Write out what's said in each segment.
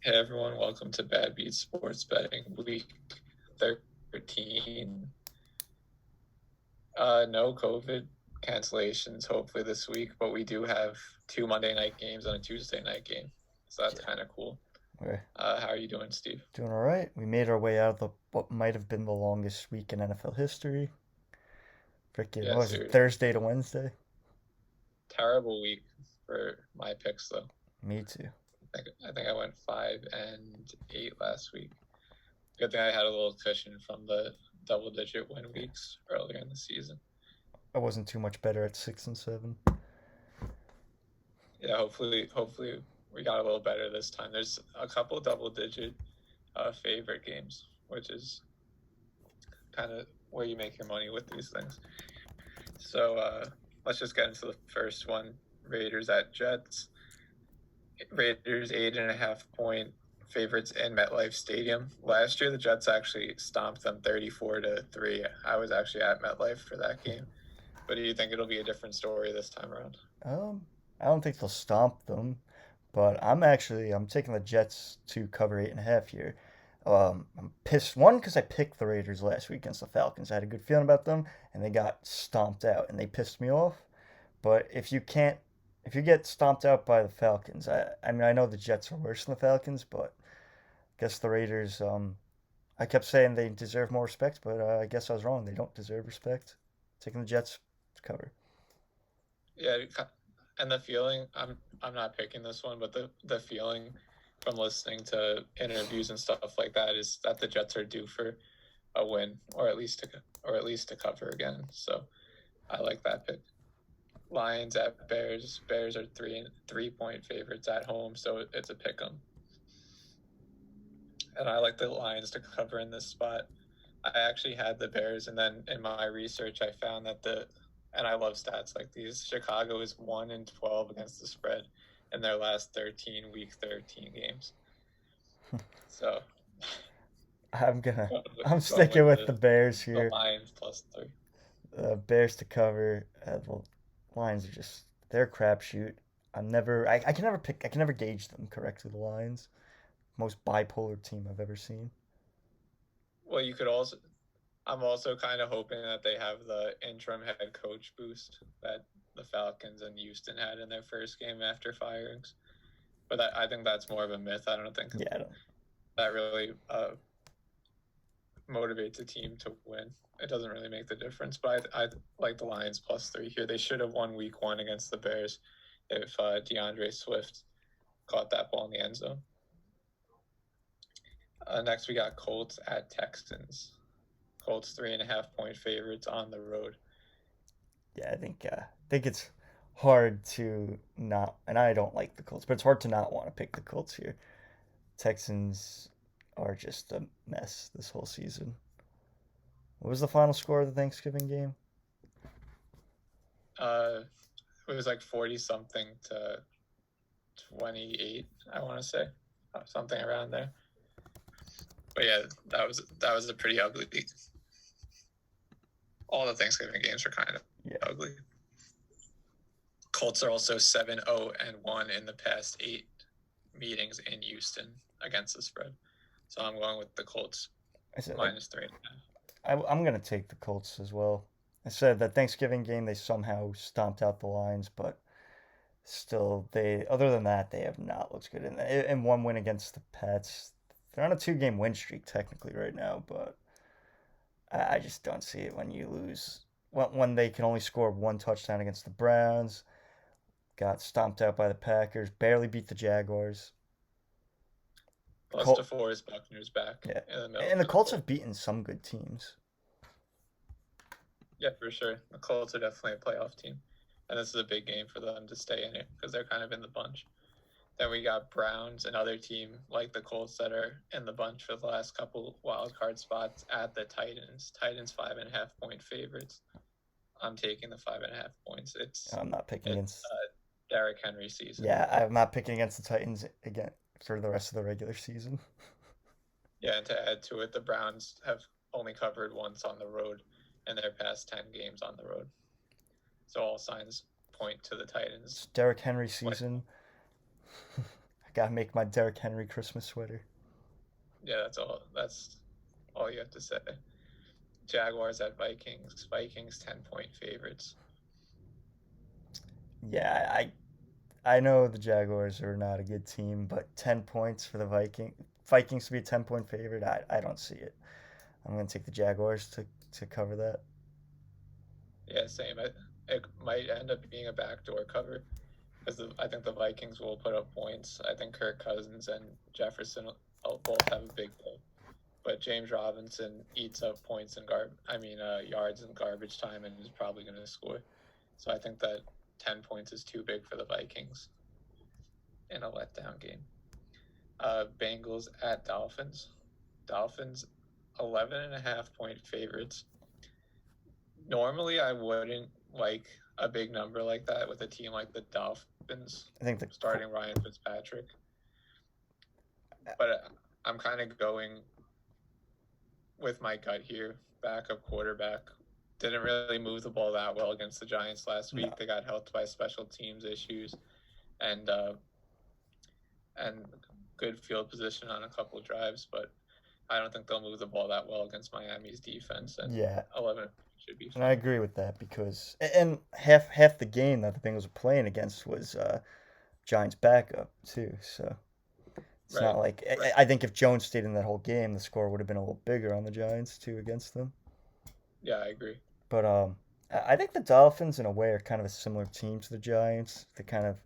Hey everyone, welcome to Bad Beat Sports Betting Week 13. No COVID cancellations hopefully this week, but we do have two Monday night games and a Tuesday night game. So that's Yeah, kind of cool. we're How are you doing, Steve? doing all right. We made our way out of what might have been the longest week in NFL history. Freaking, what Yeah, was it, seriously. Thursday to Wednesday? Terrible week for my picks though. Me too. I think I went 5-8 last week. Good thing I had a little cushion from the double digit win Yeah, weeks earlier in the season. I wasn't too much better at 6 and 7. Yeah, hopefully we got a little better this time. There's a couple double digit favorite games, which is kind of where you make your money with these things. So let's just get into the first one. Raiders at Jets. Raiders 8.5 point favorites in MetLife Stadium. Last year the Jets actually stomped them 34-3. I was actually at MetLife for that game. But do you think it'll be a different story this time around? Um, I don't think they'll stomp them, but I'm taking the Jets to cover 8.5 here. I'm pissed one because I picked the Raiders last week against the Falcons. I had a good feeling about them, and they got stomped out, and they pissed me off. But if you get stomped out by the Falcons, I mean, I know the Jets are worse than the Falcons, but I guess the Raiders, I kept saying they deserve more respect, but I guess I was wrong. They don't deserve respect. Taking the Jets to cover. Yeah, and the feeling I'm not picking this one, but the feeling from listening to interviews and stuff like that is that the Jets are due for a win or at least to cover again. So I like that pick. Lions at Bears. Bears are 3.3 favorites at home, so it's a pick 'em. And I like the Lions to cover in this spot. I actually had the Bears, and then in my research, I found that and I love stats like these. Chicago is 1-12 against the spread in their last 13 week 13 games. So I'm gonna, going with, I'm going with sticking with the Bears the here. Lions +3. Bears to cover. The Lions are just they're a crapshoot. I can never pick. I can never gauge them correctly. The Lions, most bipolar team I've ever seen. Well, you could also. I'm also kind of hoping that they have the interim head coach boost that the Falcons and Houston had in their first game after firings. But I think that's more of a myth. I don't think Yeah, I don't. that really motivates a team to win. It doesn't really make the difference. But I like the Lions +3 here. They should have won week one against the Bears if DeAndre Swift caught that ball in the end zone. Next, we got Colts at Texans. Colts 3.5 point favorites on the road. Yeah, I think it's hard to not, and I don't like the Colts, but it's hard to not want to pick the Colts here. Texans are just a mess this whole season. What was the final score of the Thanksgiving game? Uh, it was like 40 something to 28, I want to say, something around there. But yeah, that was a pretty ugly. All the Thanksgiving games are kind of Yeah, ugly. Colts are also 7-0-1 in the past 8 meetings in Houston against the spread. So I'm going with the Colts I said -3.5. I'm gonna take the Colts as well. I said that Thanksgiving game they somehow stomped out the Lions, but still they other than that they have not looked good. And one win against the Pets. They're on a 2 game win streak technically right now, but I just don't see it when you lose. When they can only score one touchdown against the Browns, got stomped out by the Packers, barely beat the Jaguars. The Plus Colt, DeForest Buckner's back yeah, in the middle and the for the Colts have Colts. beaten some good teams. Yeah, for sure. The Colts are definitely a playoff team. And this is a big game for them to stay in it because they're kind of in the bunch. Then we got Browns, another team like the Colts that are in the bunch for the last couple wild card spots at the Titans. Titans 5.5 point favorites. I'm taking the 5.5 points. It's I'm not picking it's against. Derrick Henry season. Yeah, I'm not picking against the Titans again for the rest of the regular season. Yeah, and to add to it, the Browns have only covered once on the road in their past 10 games on the road. So all signs point to the It's Titans. Derrick Henry Win. season. Gotta make my Derrick Henry Christmas sweater. Yeah, that's all. That's all you have to say. Jaguars at Vikings. Vikings 10-point favorites. Yeah, I know the Jaguars are not a good team, but 10 points for the Vikings to be a 10 point favorite, I don't see it. I'm gonna take the Jaguars to cover that. Yeah, same. It might end up being a backdoor cover because I think the Vikings will put up points. I think Kirk Cousins and Jefferson will both have a big day, but James Robinson eats up points and yards in garbage time and is probably going to score. So I think that 10 points is too big for the Vikings in a letdown game. Bengals at Dolphins. Dolphins 11.5-point favorites. Normally, I wouldn't like a big number like that with a team like the Dolphins I think starting Ryan Fitzpatrick. But I'm kind of going with my gut here. Backup quarterback. Didn't really move the ball that well against the Giants last week. No. They got helped by special teams issues and good field position on a couple of drives, but I don't think they'll move the ball that well against Miami's defense. And Yeah, 11 should be and I fine. agree with that because and half the game that the Bengals were playing against was Giants backup too. So it's Right. not like Right. I think if Jones stayed in that whole game, the score would have been a little bigger on the Giants too against them. Yeah, I agree. But I think the Dolphins in a way are kind of a similar team to the Giants. They're kind of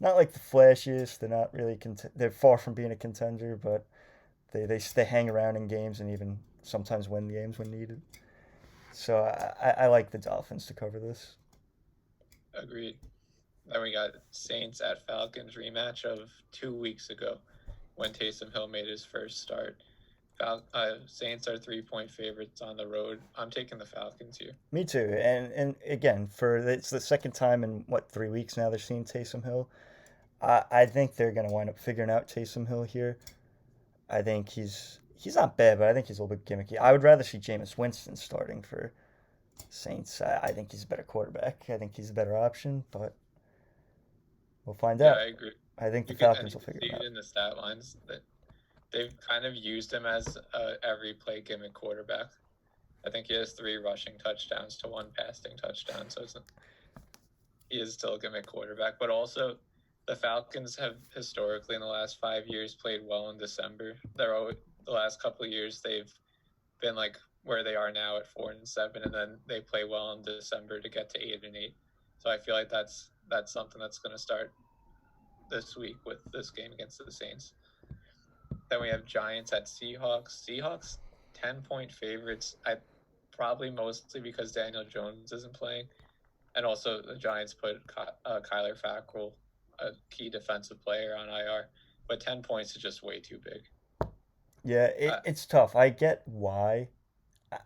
not like the flashiest. They're not really they're far from being a contender, but they hang around in games and even sometimes win games when needed. So I like the Dolphins to cover this. Agreed. Then we got Saints at Falcons rematch of 2 weeks ago when Taysom Hill made his first start. Saints are 3-point favorites on the road. I'm taking the Falcons here. Me too. And again, it's the second time in what 3 weeks now they're seeing Taysom Hill. I think they're gonna wind up figuring out Taysom Hill here. I think he's not bad, but I think he's a little bit gimmicky. I would rather see Jameis Winston starting for Saints. I think he's a better quarterback. I think he's a better option, but we'll find Yeah, out. I agree. I think the You can Falcons will figure see it it out. in the stat lines that they've kind of used him as every play gimmick quarterback. I think he has 3 rushing touchdowns to 1 passing touchdown, so he is still a gimmick quarterback. But also, the Falcons have historically in the last 5 years played well in December. The last couple of years they've been like where they are now at 4-7, and then they play well in December to get to 8-8. So I feel like that's something that's going to start this week with this game against the Saints. Then we have Giants at Seahawks. Seahawks 10-point favorites. Probably mostly because Daniel Jones isn't playing, and also the Giants put Kyler Fackrell, a key defensive player, on IR. But 10 points is just way too big. Yeah, Uh, it's tough. I get why.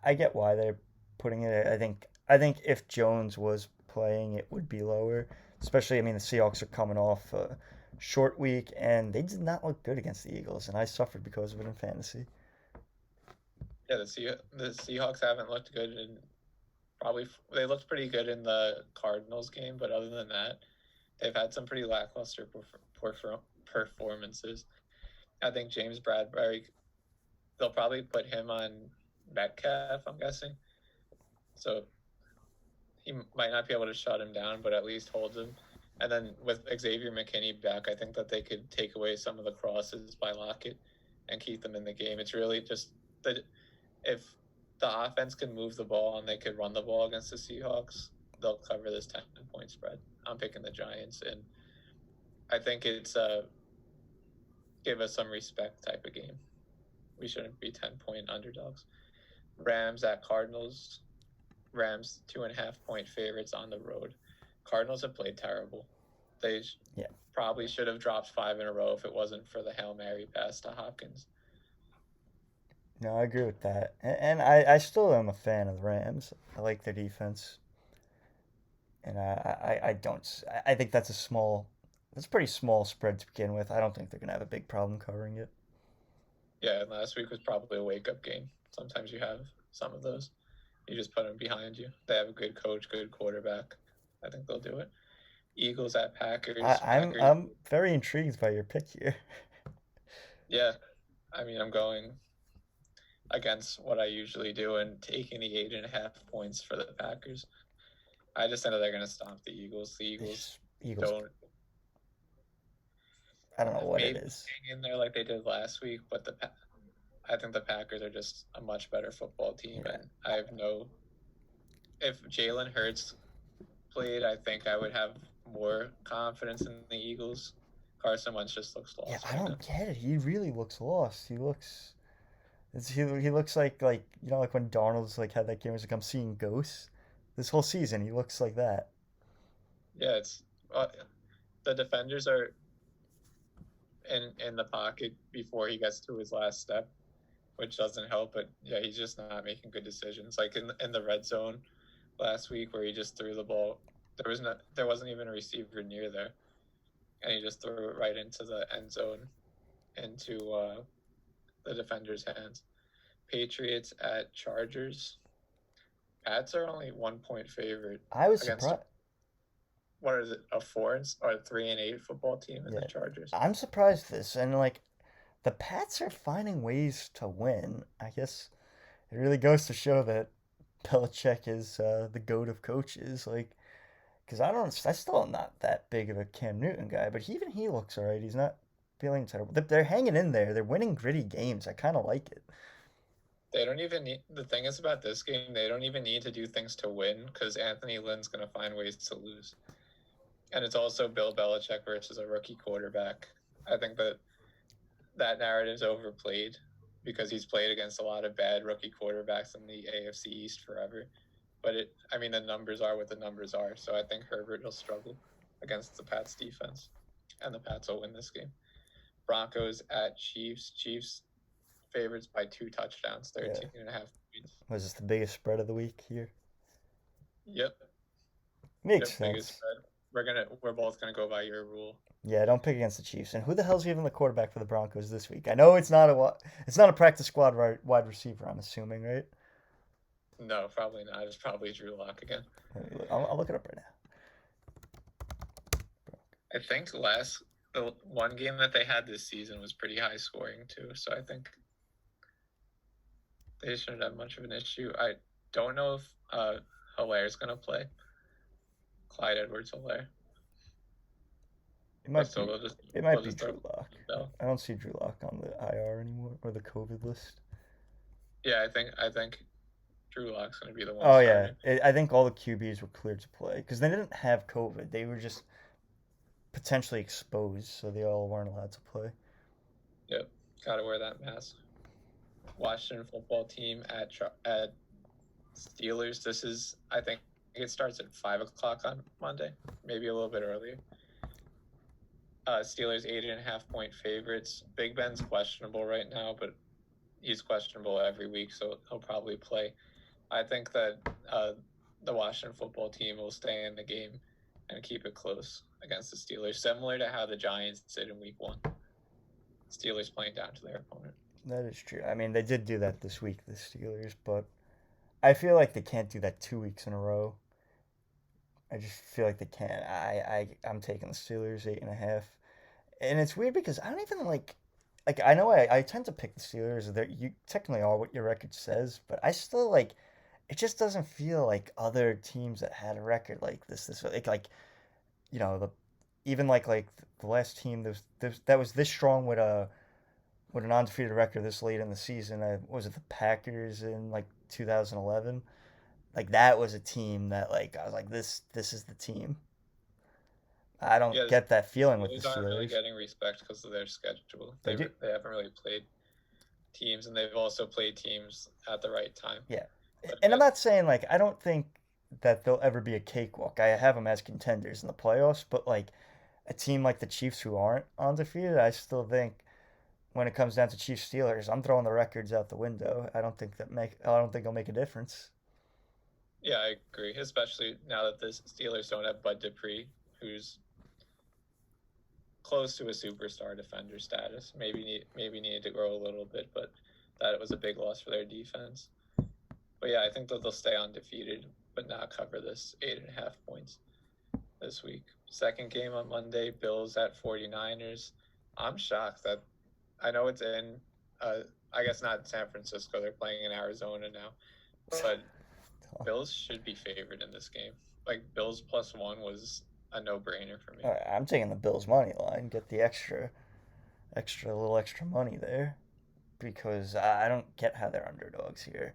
I get why they're putting it. I think if Jones was playing, it would be lower. Especially, I mean, the Seahawks are coming off a short week, and they did not look good against the Eagles, and I suffered because of it in fantasy. yeah, the Seahawks haven't looked good in they looked pretty good in the Cardinals game, but other than that, they've had some pretty lackluster performances. I think James Bradbury, they'll probably put him on Metcalf, I'm guessing. So he might not be able to shut him down, but at least hold him. And then with Xavier McKinney back, I think that they could take away some of the crosses by Lockett and keep them in the game. It's really just that if the offense can move the ball and they could run the ball against the Seahawks, they'll cover this 10-point spread. I'm picking the Giants, and I think it's give us some respect type of game. We shouldn't be 10-point underdogs. Rams at Cardinals. Rams 2.5-point favorites on the road. Cardinals have played terrible. They Yeah. probably should have dropped 5 in a row if it wasn't for the Hail Mary pass to Hopkins. No, I agree with that, and I still am a fan of the Rams. I like their defense, and I don't. I think that's a pretty small spread to begin with. I don't think they're gonna have a big problem covering it. Yeah, and last week was probably a wake-up game. Sometimes you have some of those. You just put them behind you. They have a good coach, good quarterback. I think they'll do it. Eagles at I, Packers. I'm Packers. I'm very intrigued by your pick here. Yeah, I mean, I'm going against what I usually do and taking the 8.5 points for the Packers. I just think that they're going to stomp the Eagles. The It's Eagles just Eagles. don't I don't know what it maybe is. hang in there like they did last week, but I think the Packers are just a much better football team, Yeah. and I have no. If Jalen Hurts played, I think I would have more confidence in the Eagles. Carson Wentz just looks Yeah, lost I right now. don't get it. He really looks lost. He looks like you know like when Darnold's like had that game where he's like I'm seeing ghosts. This whole season he looks like that. Yeah, it's the defenders are in the pocket before he gets to his last step, which doesn't help. But yeah, he's just not making good decisions. Like in the red zone last week, where he just threw the ball. There wasn't even a receiver near there, and he just threw it right into the end zone, into the defender's hands. Patriots at Chargers. Pats are only 1 point favorite I was against surprised. what is it, a 3-8 football team in the Yeah, Chargers. I'm surprised this and like the Pats are finding ways to win. I guess it really goes to show that Belichick is the goat of coaches. Like, because I still am not that big of a Cam Newton guy, but even he looks alright. He's not feeling terrible. They're hanging in there. They're winning gritty games. I kind of like it. They don't even need the thing is about this game. They don't even need to do things to win because Anthony Lynn's going to find ways to lose, and it's also Bill Belichick versus a rookie quarterback. I think that narrative's overplayed because he's played against a lot of bad rookie quarterbacks in the AFC East forever. But I mean, the numbers are what the numbers are. So I think Herbert will struggle against the Pats defense, and the Pats will win this game. Broncos at Chiefs. Chiefs favorites by 2 touchdowns, Yeah. 13.5 points. Was this the biggest spread of the week here? Yep. Makes Yep. Biggest sense. spread. We're both gonna go by your rule. Yeah, don't pick against the Chiefs. And who the hell's even the quarterback for the Broncos this week? I know it's not a practice squad wide receiver. I'm assuming, right? No, probably not. It's probably Drew Lock again. I'll look it up right now. I think the one game that they had this season was pretty high scoring too, so I think they shouldn't have much of an issue. I don't know if Hilaire's gonna play. Clyde Edwards-Helaire. It might So be they'll just it might they'll be just Drew throw Lock. Bell. I don't see Drew Lock on the IR anymore or the COVID list. Yeah, I think Drew Lock's gonna be the one. Oh yeah, starting. I think all the QBs were cleared to play because they didn't have COVID. They were just potentially exposed, so they all weren't allowed to play. Yep, gotta wear that mask. Washington football team at Steelers. This is I think it starts at 5 o'clock on Monday, maybe a little bit earlier. Steelers 8.5 point favorites. Big Ben's questionable right now, but he's questionable every week, so he'll probably play. I think that the Washington football team will stay in the game and keep it close against the Steelers, similar to how the Giants did in Week 1. Steelers playing down to their opponent. That is true. I mean, they did do that this week, the Steelers, but I feel like they can't do that 2 weeks in a row. I just feel like they can't. I'm taking the Steelers 8.5, and it's weird because I don't even like I know I tend to pick the Steelers. You technically are what your record says, but I still like it. Just doesn't feel like other teams that had a record like this like you know the even like the last team that was this strong with an undefeated record this late in the season. Was it the Packers in like 2011? Like that was a team that like I was like this is the team. I don't Yeah, get that feeling with the Steelers aren't really Steelers. getting respect because of their schedule. They do, They haven't really played teams, and they've also played teams at the right time. yeah. But And I'm not saying like I don't think that they'll ever be a cakewalk. I have them as contenders in the playoffs, but like a team like the Chiefs who aren't undefeated, I still think when it comes down to Chiefs Steelers, I'm throwing the records out the window. I don't think it'll make a difference. yeah, I agree. Especially now that the Steelers don't have Bud Dupree, who's close to a superstar defender status. Maybe needed to grow a little bit, but that was a big loss for their defense. But yeah, I think that they'll stay undefeated, but not cover this 8.5 points. this week. Second game on Monday, Bills at 49ers. I'm shocked that I know it's in I guess not San Francisco. They're playing in Arizona now. But Bills should be favored in this game. Like Bills +1 was a no-brainer for me. All right, I'm taking the Bills money line. Get the little extra money there, because I don't get how they're underdogs here.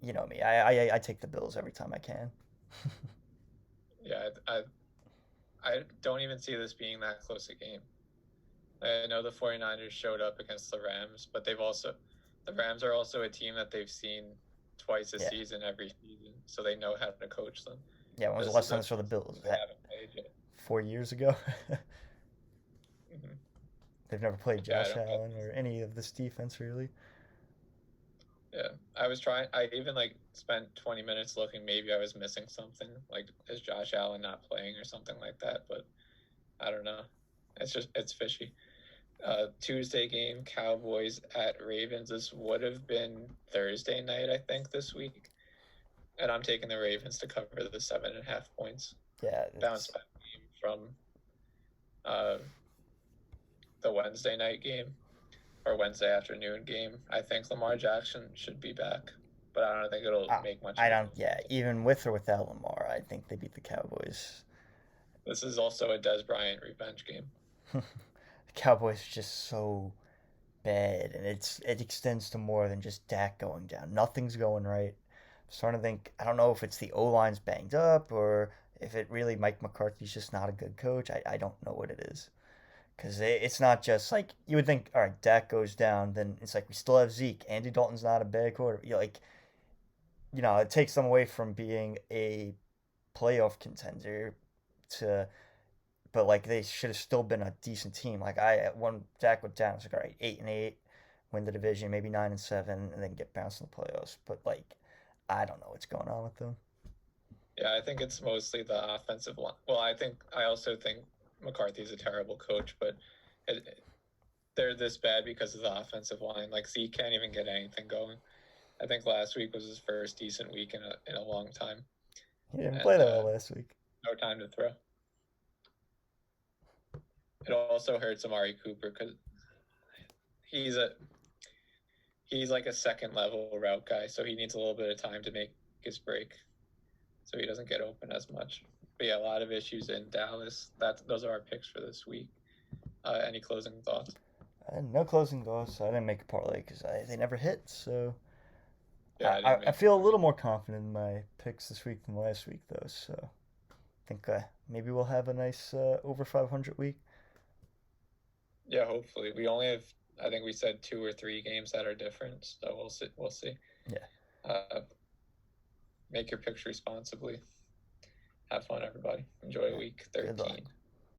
You know me. I take the Bills every time I can. Yeah, I don't even see this being that close a game. I know the 49ers showed up against the Rams, but the Rams are also a team that they've seen twice a Yeah. season every season, so they know how to coach them. Yeah, when was the This last is time a I saw the Bills? they haven't played yet. 4 years ago. hmm They've never played Yeah, I Josh don't know. Allen or any of this defense really. Yeah, I was trying. I even like spent 20 minutes looking. Maybe I was missing something. Like, is Josh Allen not playing or something like that? But I don't know. It's fishy. Tuesday game, Cowboys at Ravens. This would have been Thursday night, I think, this week. And I'm taking the Ravens to cover the 7.5 points. Yeah, Bounce back game from uh, the Wednesday night game or Wednesday afternoon game. I think Lamar Jackson should be back, but I don't think it'll make much. I don't. Yeah, even with or without Lamar, I think they beat the Cowboys. This is also a Des Bryant revenge game. The Cowboys are just so bad, and it extends to more than just Dak going down. Nothing's going right. I'm starting to think, I don't know if it's the O line's banged up or if it really Mike McCarthy's just not a good coach. I don't know what it is. Because it's not just like you would think, all right, Dak goes down, then it's like we still have Zeke. Andy Dalton's not a bad quarter. It takes them away from being a playoff contender to, but like they should have still been a decent team. Like when Dak went down, I was like, all right, 8-8, win the division, maybe 9-7, and then get bounced in the playoffs. But like, I don't know what's going on with them. Yeah, I think it's mostly the offensive line. Well, I also think McCarthy's a terrible coach, but they're this bad because of the offensive line. Like Zeke can't even get anything going. I think last week was his first decent week in a long time. He didn't And play that well last week. no time to throw. It also hurts Amari Cooper because he's like a second level route guy, so he needs a little bit of time to make his break, so he doesn't get open as much. But yeah, a lot of issues in Dallas. Those are our picks for this week. Any closing thoughts? No closing thoughts. I didn't make a parlay because they never hit. So Yeah, I feel a little more confident in my picks this week than last week, though. So I think maybe we'll have a nice over 500 week. Yeah, hopefully. We only have, I think we said 2 or 3 games that are different, so we'll see. We'll see. Yeah. Make your picks responsibly. Have fun, everybody. Enjoy week 13. Good luck.